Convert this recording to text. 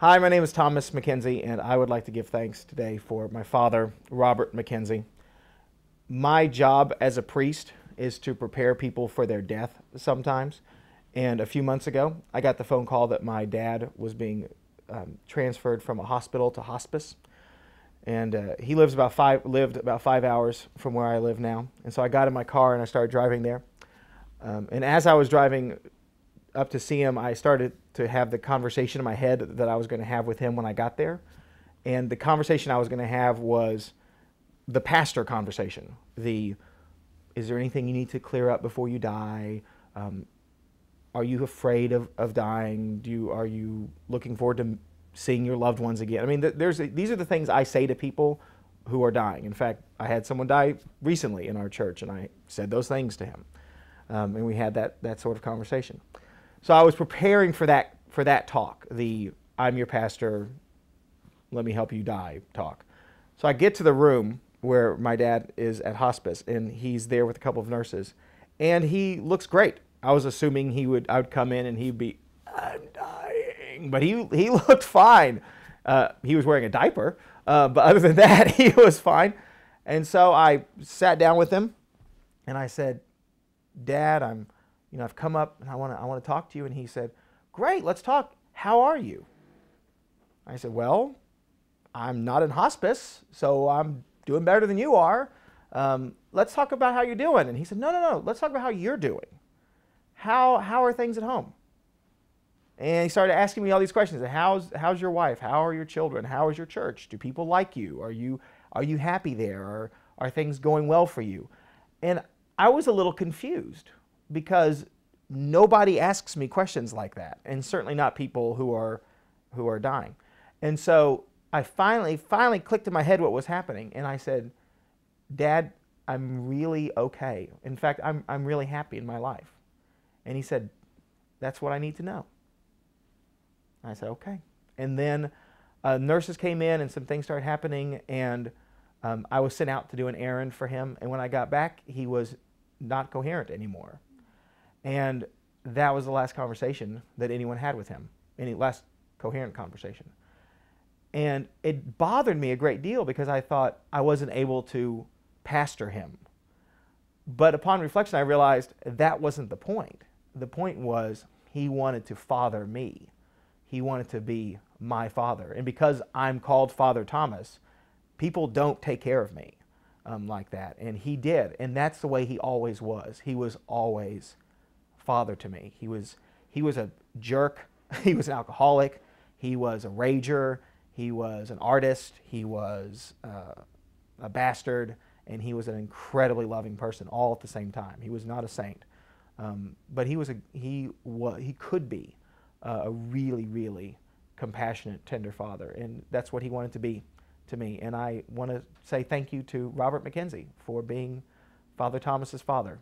Hi, my name is Thomas McKenzie, and I would like to give thanks today for my father, Robert McKenzie. My job as a priest is to prepare people for their death sometimes. And a few months ago, I got the phone call that my dad was being transferred from a hospital to hospice. And he lived about 5 hours from where I live now. And so I got in my car and I started driving there. And as I was driving up to see him, I started to have the conversation in my head that I was going to have with him when I got there. And the conversation I was going to have was the pastor conversation. Is there anything you need to clear up before you die? Are you afraid of dying? Are you looking forward to seeing your loved ones again? I mean, these are the things I say to people who are dying. In fact, I had someone die recently in our church, and I said those things to him. And we had that sort of conversation. So I was preparing for that talk, the "I'm your pastor, let me help you die" talk. So I get to the room where my dad is at hospice, and he's there with a couple of nurses, and he looks great. I was assuming I would come in and he'd be, "I'm dying," but he looked fine. He was wearing a diaper, but other than that, he was fine. And so I sat down with him, and I said, "Dad, I've come up and I want to talk to you." And he said, "Great, let's talk. How are you?" I said, "Well, I'm not in hospice, so I'm doing better than you are. Let's talk about how you're doing." And he said, No. Let's talk about how you're doing. How are things at home?" And he started asking me all these questions. How's your wife? How are your children? How is your church? Do people like you? Are you happy there? Are things going well for you? And I was a little confused because nobody asks me questions like that, and certainly not people who are dying. And so I finally clicked in my head what was happening, and I said, "Dad, I'm really okay. In fact, I'm really happy in my life." And he said, "That's what I need to know." I said, "Okay." And then nurses came in and some things started happening, and I was sent out to do an errand for him. And when I got back, he was not coherent anymore. And that was the last conversation that anyone had with him, any last coherent conversation. And it bothered me a great deal because I thought I wasn't able to pastor him. But upon reflection, I realized that wasn't the point. The point was he wanted to father me. He wanted to be my father. And because I'm called Father Thomas, people don't take care of me like that. And he did. And that's the way he always was. He was always father to me. He was a jerk. He was an alcoholic. He was a rager. He was an artist. He was a bastard. And he was an incredibly loving person all at the same time. He was not a saint. But he could be a really, really compassionate, tender father. And that's what he wanted to be to me. And I want to say thank you to Robert McKenzie for being Father Thomas's father.